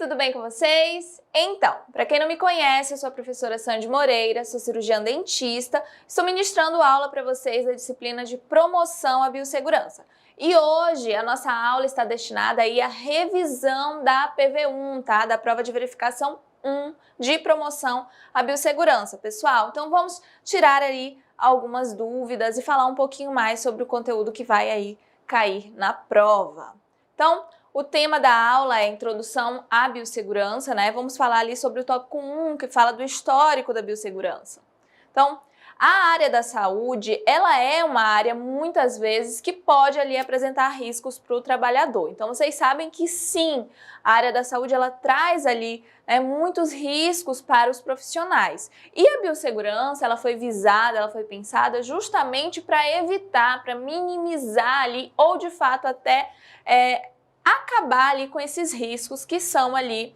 tudo bem com vocês? Então, para quem não me conhece, eu sou a professora Sandy Moreira, sou cirurgiã dentista, estou ministrando aula para vocês da disciplina de promoção à biossegurança. E hoje a nossa aula está destinada aí à revisão da PV1, tá? Da prova de verificação 1 de promoção à biossegurança, pessoal. Então vamos tirar aí algumas dúvidas e falar um pouquinho mais sobre o conteúdo que vai aí cair na prova. Então, o tema da aula é Introdução à Biossegurança, né? Vamos falar ali sobre o tópico 1, que fala do histórico da biossegurança. Então, a área da saúde, ela é uma área, muitas vezes, que pode ali apresentar riscos para o trabalhador. Então, vocês sabem que sim, a área da saúde, ela traz ali muitos riscos para os profissionais. E a biossegurança, ela foi visada, ela foi pensada justamente para evitar, para minimizar ali, ou de fato até acabar ali com esses riscos que são ali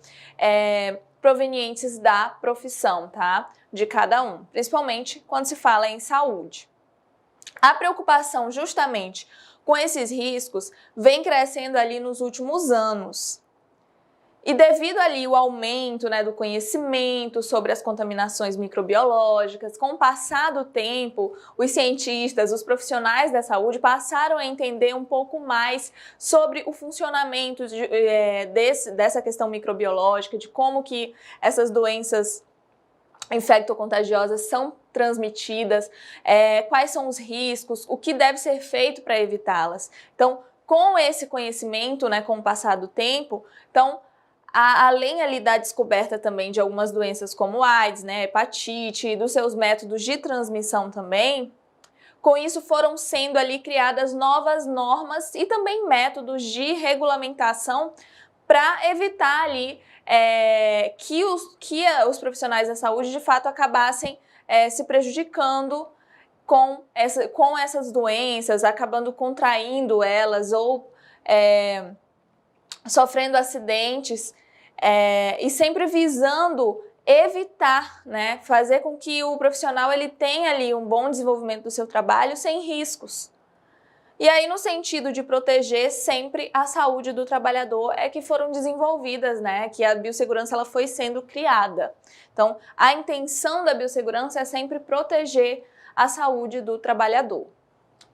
provenientes da profissão, tá? De cada um, principalmente quando se fala em saúde. A preocupação justamente com esses riscos vem crescendo ali nos últimos anos. E devido ali o aumento, do conhecimento sobre as contaminações microbiológicas, com o passar do tempo, os cientistas, os profissionais da saúde passaram a entender um pouco mais sobre o funcionamento dessa questão microbiológica, de como que essas doenças infectocontagiosas são transmitidas, quais são os riscos, o que deve ser feito para evitá-las. Então, com esse conhecimento, com o passar do tempo, então, além ali da descoberta também de algumas doenças como AIDS, hepatite, e dos seus métodos de transmissão também, com isso foram sendo ali criadas novas normas e também métodos de regulamentação para evitar ali que os profissionais da saúde de fato acabassem se prejudicando com essas doenças, acabando contraindo elas ou sofrendo acidentes, e sempre visando evitar, fazer com que o profissional ele tenha ali um bom desenvolvimento do seu trabalho sem riscos. E aí, no sentido de proteger sempre a saúde do trabalhador, que foram desenvolvidas, que a biossegurança ela foi sendo criada. Então, a intenção da biossegurança é sempre proteger a saúde do trabalhador.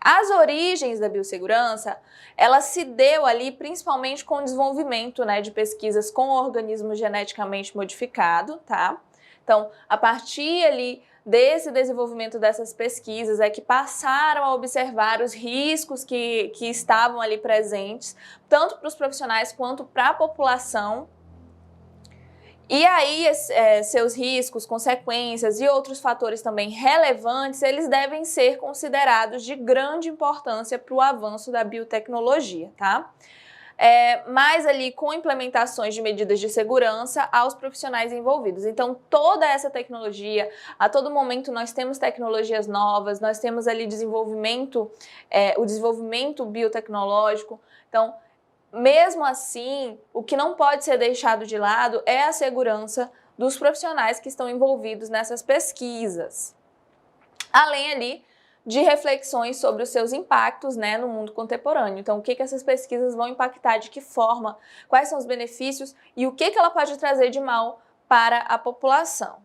As origens da biossegurança, ela se deu ali principalmente com o desenvolvimento de pesquisas com organismo geneticamente modificado, tá? Então, a partir ali desse desenvolvimento dessas pesquisas que passaram a observar os riscos que estavam ali presentes, tanto para os profissionais quanto para a população. E aí, seus riscos, consequências e outros fatores também relevantes, eles devem ser considerados de grande importância para o avanço da biotecnologia, tá? Mas ali com implementações de medidas de segurança aos profissionais envolvidos. Então, toda essa tecnologia, a todo momento nós temos tecnologias novas, nós temos ali o desenvolvimento biotecnológico. Então, mesmo assim, o que não pode ser deixado de lado é a segurança dos profissionais que estão envolvidos nessas pesquisas. Além ali de reflexões sobre os seus impactos no mundo contemporâneo. Então, o que essas pesquisas vão impactar, de que forma, quais são os benefícios e o que ela pode trazer de mal para a população.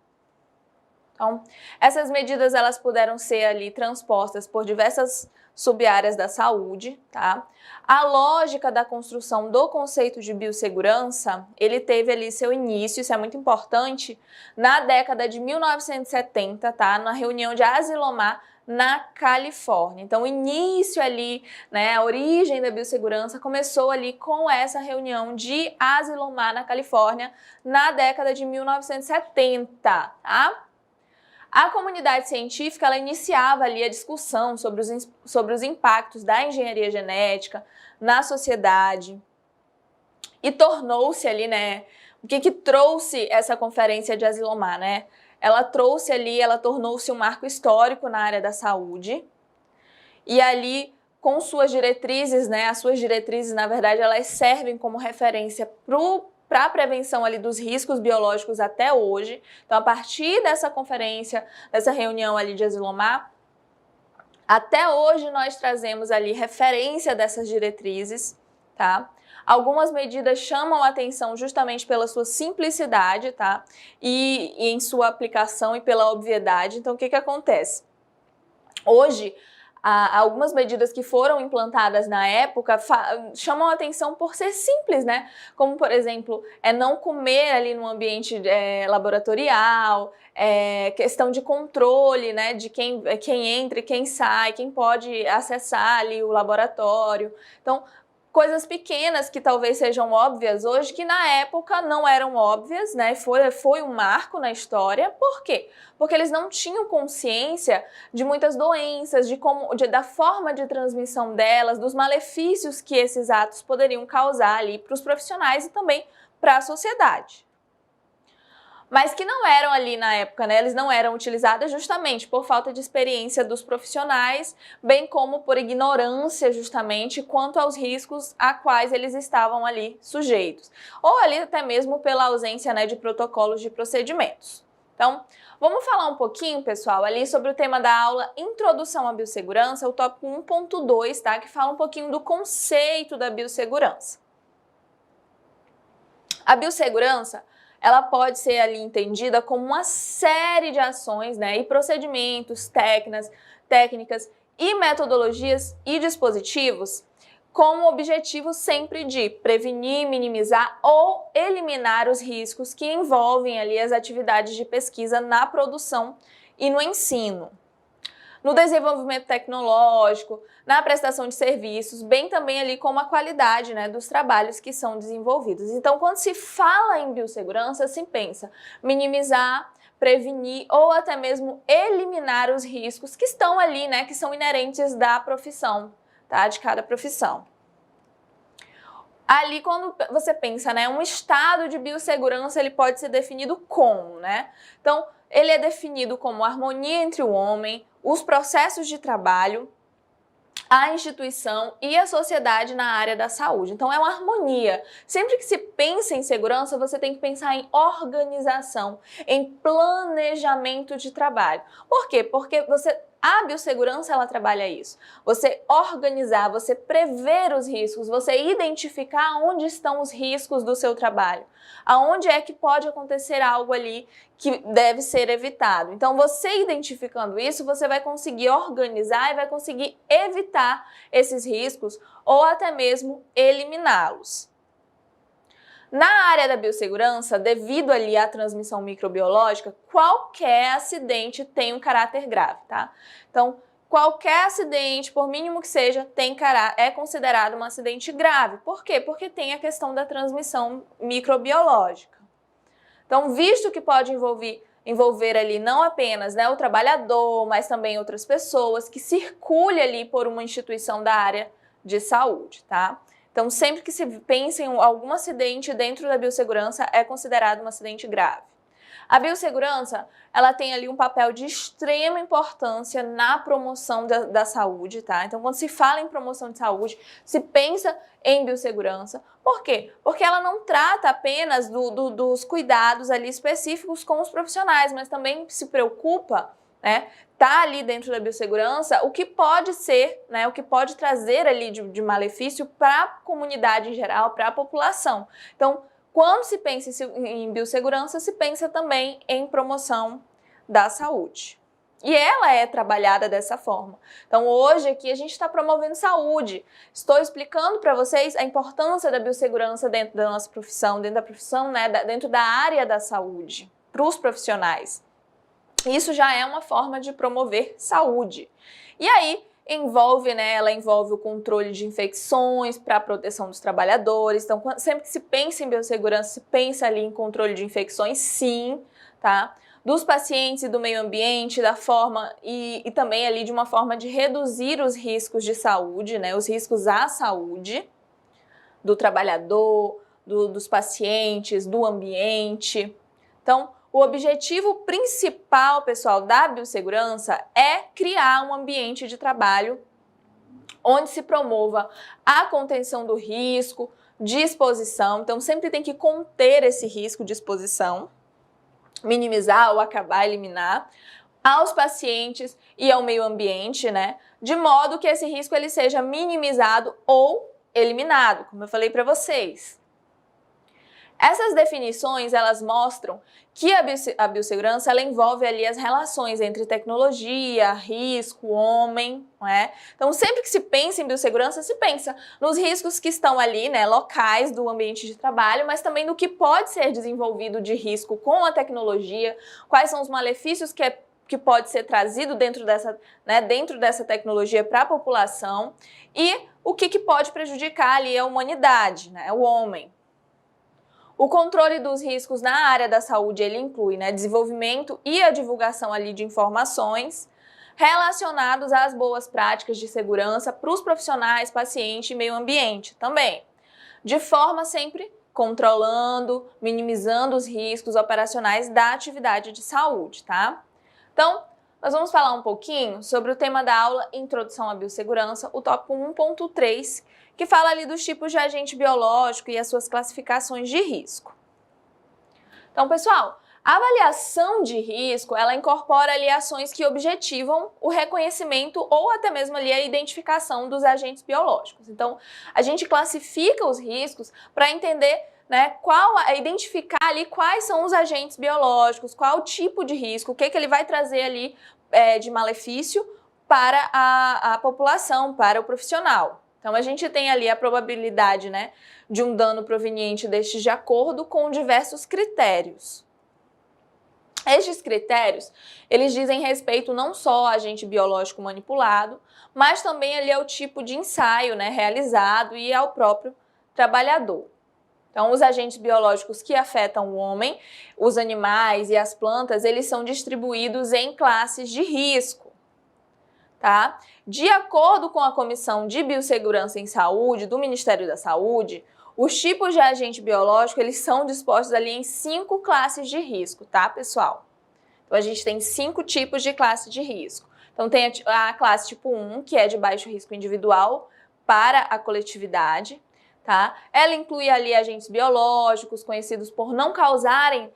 Então, essas medidas elas puderam ser ali transpostas por diversas sub-áreas da saúde, tá? A lógica da construção do conceito de biossegurança, ele teve ali seu início, isso é muito importante, na década de 1970, tá? Na reunião de Asilomar, na Califórnia. Então, o início ali, a origem da biossegurança começou ali com essa reunião de Asilomar, na Califórnia, na década de 1970, tá? A comunidade científica ela iniciava ali a discussão sobre os impactos da engenharia genética na sociedade e tornou-se ali, o que trouxe essa conferência de Asilomar, Ela tornou-se um marco histórico na área da saúde e ali com suas diretrizes, as suas diretrizes, na verdade, elas servem como referência para a prevenção ali dos riscos biológicos até hoje. Então, a partir dessa conferência, dessa reunião ali de Asilomar, até hoje nós trazemos ali referência dessas diretrizes, tá? Algumas medidas chamam a atenção justamente pela sua simplicidade, tá? E em sua aplicação e pela obviedade. Então, o que acontece? Hoje, algumas medidas que foram implantadas na época chamam a atenção por ser simples, né? Como, por exemplo, não comer ali no ambiente laboratorial, questão de controle, né? De quem entra e quem sai, quem pode acessar ali o laboratório. Então, coisas pequenas que talvez sejam óbvias hoje, que na época não eram óbvias, né? Foi um marco na história. Por quê? Porque eles não tinham consciência de muitas doenças, da forma de transmissão delas, dos malefícios que esses atos poderiam causar ali para os profissionais e também para a sociedade. Mas que não eram ali na época, né? Eles não eram utilizados justamente por falta de experiência dos profissionais, bem como por ignorância justamente quanto aos riscos a quais eles estavam ali sujeitos. Ou ali até mesmo pela ausência, né, de protocolos de procedimentos. Então, vamos falar um pouquinho, pessoal, ali sobre o tema da aula Introdução à Biossegurança, o tópico 1.2, tá? Que fala um pouquinho do conceito da biossegurança. A biossegurança, ela pode ser ali entendida como uma série de ações, né, e procedimentos, técnicas e metodologias e dispositivos com o objetivo sempre de prevenir, minimizar ou eliminar os riscos que envolvem ali as atividades de pesquisa na produção e no ensino, no desenvolvimento tecnológico, na prestação de serviços, bem também ali como a qualidade, né, dos trabalhos que são desenvolvidos. Então, quando se fala em biossegurança, se pensa minimizar, prevenir ou até mesmo eliminar os riscos que estão ali, né, que são inerentes da profissão, tá, de cada profissão. Ali, quando você pensa, né, um estado de biossegurança, ele pode ser definido como, né? Então, ele é definido como harmonia entre o homem, os processos de trabalho, a instituição e a sociedade na área da saúde. Então, é uma harmonia. Sempre que se pensa em segurança, você tem que pensar em organização, em planejamento de trabalho. Por quê? Porque a biossegurança, ela trabalha isso. Você organizar, você prever os riscos, você identificar onde estão os riscos do seu trabalho, aonde é que pode acontecer algo ali que deve ser evitado. Então, você identificando isso, você vai conseguir organizar e vai conseguir evitar esses riscos ou até mesmo eliminá-los. Na área da biossegurança, devido ali à transmissão microbiológica, qualquer acidente tem um caráter grave, tá? Então, qualquer acidente, por mínimo que seja, é considerado um acidente grave. Por quê? Porque tem a questão da transmissão microbiológica. Então, visto que pode envolver ali não apenas, né, o trabalhador, mas também outras pessoas que circule ali por uma instituição da área de saúde, tá? Então, sempre que se pensa em algum acidente dentro da biossegurança, é considerado um acidente grave. A biossegurança, ela tem ali um papel de extrema importância na promoção da saúde, tá? Então, quando se fala em promoção de saúde, se pensa em biossegurança. Por quê? Porque ela não trata apenas dos cuidados ali específicos com os profissionais, mas também se preocupa, né, tá ali dentro da biossegurança o que pode ser, né, o que pode trazer ali de malefício para a comunidade em geral, para a população. Então, quando se pensa em biossegurança, se pensa também em promoção da saúde. E ela é trabalhada dessa forma. Então, hoje aqui a gente está promovendo saúde. Estou explicando para vocês a importância da biossegurança dentro da nossa profissão, né, dentro da área da saúde, para os profissionais. Isso já é uma forma de promover saúde. E aí, ela envolve o controle de infecções para a proteção dos trabalhadores. Então, sempre que se pensa em biossegurança, se pensa ali em controle de infecções, sim, tá? Dos pacientes e do meio ambiente, da forma e também ali de uma forma de reduzir os riscos de saúde, né? Os riscos à saúde do trabalhador, dos pacientes, do ambiente. Então, o objetivo principal, pessoal, da biossegurança é criar um ambiente de trabalho onde se promova a contenção do risco de exposição. Então, sempre tem que conter esse risco de exposição, minimizar ou acabar, eliminar, aos pacientes e ao meio ambiente, né? De modo que esse risco ele seja minimizado ou eliminado, como eu falei para vocês. Essas definições, elas mostram que a biossegurança, ela envolve ali as relações entre tecnologia, risco, homem, não é? Então, sempre que se pensa em biossegurança, se pensa nos riscos que estão ali, né, locais do ambiente de trabalho, mas também no que pode ser desenvolvido de risco com a tecnologia, quais são os malefícios que pode ser trazido dentro dessa tecnologia para a população e o que pode prejudicar ali a humanidade, né, o homem. O controle dos riscos na área da saúde, ele inclui, né, desenvolvimento e a divulgação ali de informações relacionados às boas práticas de segurança para os profissionais, paciente e meio ambiente também, de forma sempre controlando, minimizando os riscos operacionais da atividade de saúde, tá? Então, nós vamos falar um pouquinho sobre o tema da aula Introdução à Biossegurança, o tópico 1.3, que fala ali dos tipos de agente biológico e as suas classificações de risco. Então, pessoal, a avaliação de risco, ela incorpora ali ações que objetivam o reconhecimento ou até mesmo ali a identificação dos agentes biológicos. Então, a gente classifica os riscos para entender, né, identificar ali quais são os agentes biológicos, qual o tipo de risco, o que ele vai trazer ali de malefício para a população, para o profissional. Então, a gente tem ali a probabilidade, né, de um dano proveniente destes de acordo com diversos critérios. Estes critérios, eles dizem respeito não só ao agente biológico manipulado, mas também ali ao tipo de ensaio, né, realizado e ao próprio trabalhador. Então, os agentes biológicos que afetam o homem, os animais e as plantas, eles são distribuídos em classes de risco, tá? De acordo com a Comissão de Biossegurança em Saúde do Ministério da Saúde, os tipos de agente biológico, eles são dispostos ali em 5 classes de risco, tá, pessoal? Então, a gente tem 5 tipos de classe de risco. Então, tem a classe tipo 1, que é de baixo risco individual para a coletividade, tá? Ela inclui ali agentes biológicos conhecidos por não causarem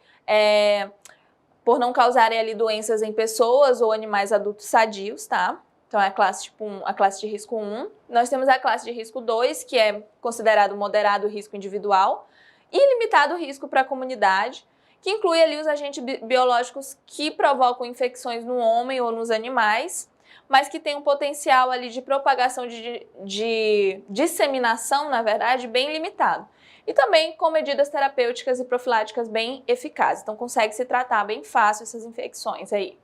ali doenças em pessoas ou animais adultos sadios, tá? Então, é a classe tipo 1, a classe de risco 1. Nós temos a classe de risco 2, que é considerado moderado risco individual e limitado risco para a comunidade, que inclui ali os agentes biológicos que provocam infecções no homem ou nos animais, mas que tem um potencial ali de propagação, de disseminação, na verdade, bem limitado. E também com medidas terapêuticas e profiláticas bem eficazes. Então, consegue se tratar bem fácil essas infecções aí.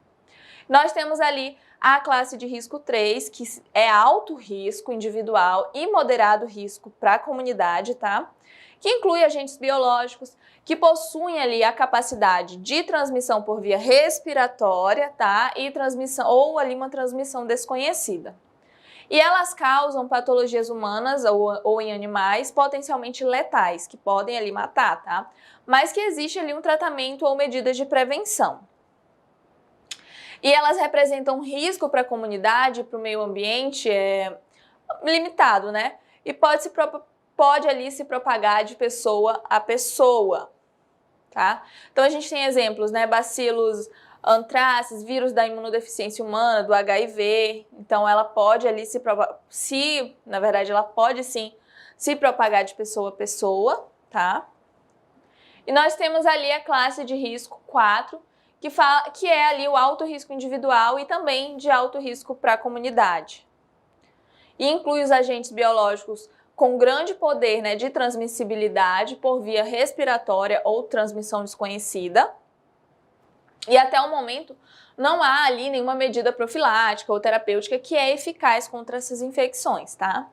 Nós temos ali a classe de risco 3, que é alto risco individual e moderado risco para a comunidade, tá? Que inclui agentes biológicos que possuem ali a capacidade de transmissão por via respiratória, tá? E transmissão, ou ali uma transmissão desconhecida. E elas causam patologias humanas ou em animais potencialmente letais, que podem ali matar, tá? Mas que existe ali um tratamento ou medidas de prevenção. E elas representam risco para a comunidade, para o meio ambiente limitado, né? E pode ali se propagar de pessoa a pessoa, tá? Então, a gente tem exemplos, né? Bacilos antraces, vírus da imunodeficiência humana, do HIV. Então, ela pode ali na verdade, ela pode sim se propagar de pessoa a pessoa, tá? E nós temos ali a classe de risco 4, que é ali o alto risco individual e também de alto risco para a comunidade. E inclui os agentes biológicos com grande poder, né, de transmissibilidade por via respiratória ou transmissão desconhecida. E até o momento não há ali nenhuma medida profilática ou terapêutica que é eficaz contra essas infecções, tá?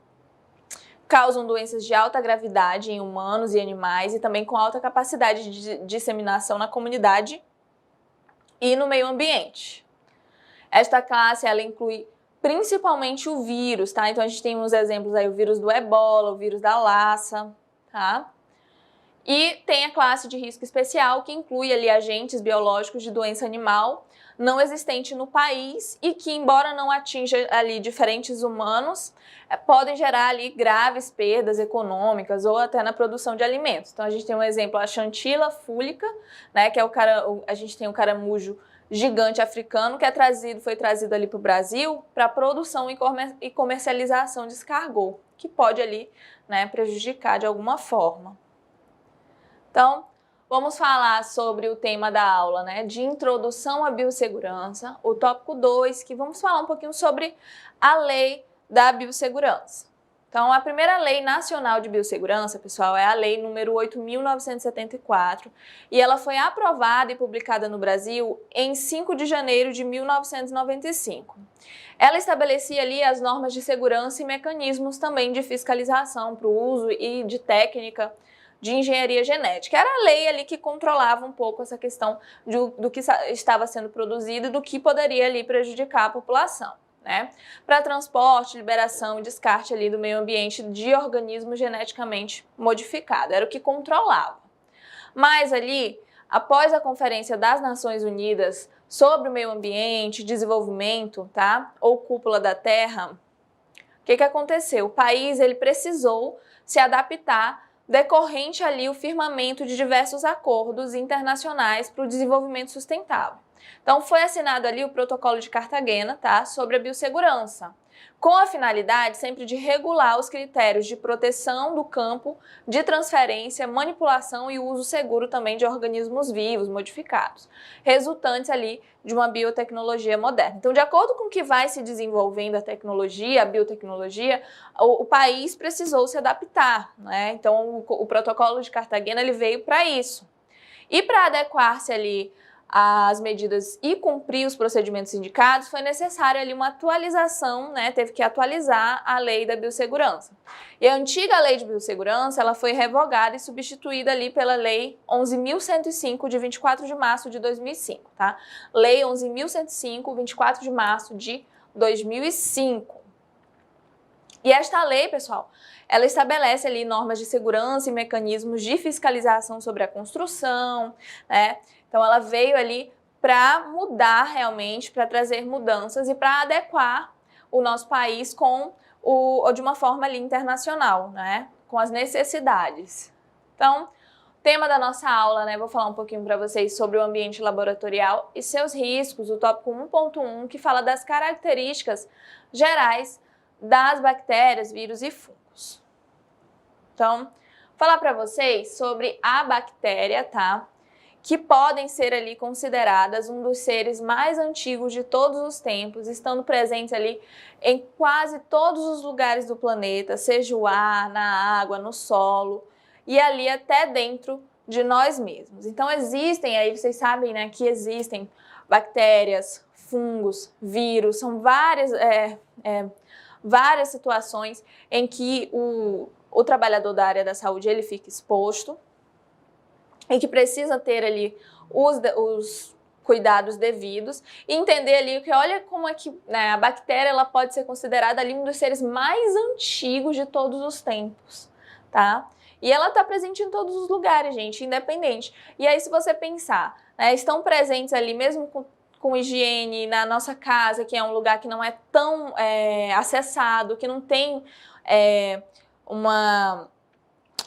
Causam doenças de alta gravidade em humanos e animais e também com alta capacidade de disseminação na comunidade e no meio ambiente. Esta classe, ela inclui principalmente o vírus, tá? Então, a gente tem uns exemplos aí, o vírus do Ebola, o vírus da Lassa, tá? E tem a classe de risco especial, que inclui ali agentes biológicos de doença animal não existente no país e que, embora não atinja ali diferentes humanos, podem gerar ali graves perdas econômicas ou até na produção de alimentos. Então, a gente tem um exemplo, a Chantila fúlica, né, que é a gente tem o caramujo gigante africano que foi trazido ali para o Brasil para produção e comercialização de escargot, que pode ali, né, prejudicar de alguma forma. Então, vamos falar sobre o tema da aula, né, de introdução à biossegurança, o tópico 2, que vamos falar um pouquinho sobre a lei da biossegurança. Então, a primeira lei nacional de biossegurança, pessoal, é a lei número 8.974 e ela foi aprovada e publicada no Brasil em 5 de janeiro de 1995. Ela estabelecia ali as normas de segurança e mecanismos também de fiscalização para o uso e de técnica de engenharia genética. Era a lei ali que controlava um pouco essa questão do que estava sendo produzido e do que poderia ali prejudicar a população, né? Para transporte, liberação e descarte ali do meio ambiente de organismos geneticamente modificados. Era o que controlava. Mas ali, após a Conferência das Nações Unidas sobre o meio ambiente, desenvolvimento, tá? Ou Cúpula da Terra, o que aconteceu? O país ele precisou se adaptar decorrente ali o firmamento de diversos acordos internacionais para o desenvolvimento sustentável. Então, foi assinado ali o Protocolo de Cartagena, tá, sobre a biossegurança, com a finalidade sempre de regular os critérios de proteção do campo, de transferência, manipulação e uso seguro também de organismos vivos modificados, resultantes ali de uma biotecnologia moderna. Então, de acordo com o que vai se desenvolvendo a tecnologia, a biotecnologia, o país precisou se adaptar, né? Então, o Protocolo de Cartagena ele veio para isso. E para adequar-se ali as medidas e cumprir os procedimentos indicados, foi necessária ali uma atualização, né? Teve que atualizar a lei da biossegurança. E a antiga lei de biossegurança, ela foi revogada e substituída ali pela lei 11.105 de 24 de março de 2005, tá? Lei 11.105, 24 de março de 2005. E esta lei, pessoal, ela estabelece ali normas de segurança e mecanismos de fiscalização sobre a construção, né? Então, ela veio ali para mudar realmente, para trazer mudanças e para adequar o nosso país de uma forma ali internacional, né? Com as necessidades. Então, tema da nossa aula, né? Vou falar um pouquinho para vocês sobre o ambiente laboratorial e seus riscos, o tópico 1.1, que fala das características gerais das bactérias, vírus e fungos. Então, vou falar para vocês sobre a bactéria, tá? Que podem ser ali consideradas um dos seres mais antigos de todos os tempos, estando presentes ali em quase todos os lugares do planeta, seja o ar, na água, no solo e ali até dentro de nós mesmos. Então existem, aí vocês sabem, né, que existem bactérias, fungos, vírus, são várias situações em que o trabalhador da área da saúde ele fica exposto e que precisa ter ali os cuidados devidos e entender ali que olha como é que, né, a bactéria ela pode ser considerada ali um dos seres mais antigos de todos os tempos, tá? E ela está presente em todos os lugares, gente, independente. E aí se você pensar, né, estão presentes ali mesmo com higiene na nossa casa, que é um lugar que não é tão acessado, que não tem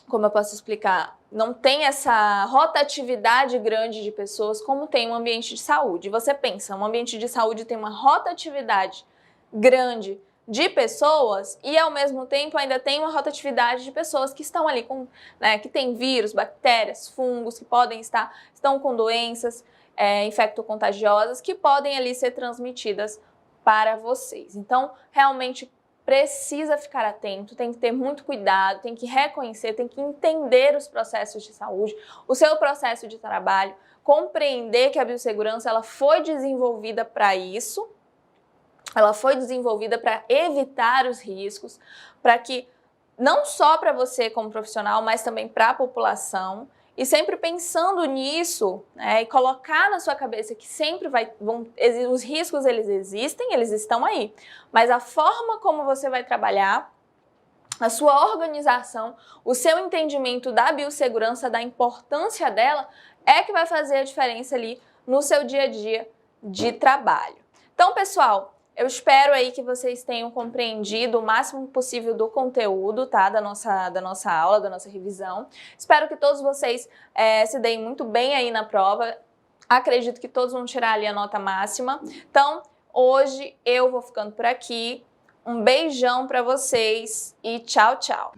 como eu posso explicar? Não tem essa rotatividade grande de pessoas como tem um ambiente de saúde. Você pensa, um ambiente de saúde tem uma rotatividade grande de pessoas e ao mesmo tempo ainda tem uma rotatividade de pessoas que estão ali com, né, que tem vírus, bactérias, fungos, que estão com doenças infectocontagiosas que podem ali ser transmitidas para vocês. Então, realmente precisa ficar atento, tem que ter muito cuidado, tem que reconhecer, tem que entender os processos de saúde, o seu processo de trabalho, compreender que a biossegurança ela foi desenvolvida para isso, ela foi desenvolvida para evitar os riscos, para que não só para você como profissional, mas também para a população, e sempre pensando nisso, né, e colocar na sua cabeça que sempre os riscos eles existem, eles estão aí, mas a forma como você vai trabalhar, a sua organização, o seu entendimento da biossegurança, da importância dela, é que vai fazer a diferença ali no seu dia a dia de trabalho. Então, pessoal, eu espero aí que vocês tenham compreendido o máximo possível do conteúdo, tá? Da nossa aula, da nossa revisão. Espero que todos vocês se deem muito bem aí na prova. Acredito que todos vão tirar ali a nota máxima. Então, hoje eu vou ficando por aqui. Um beijão para vocês e tchau, tchau!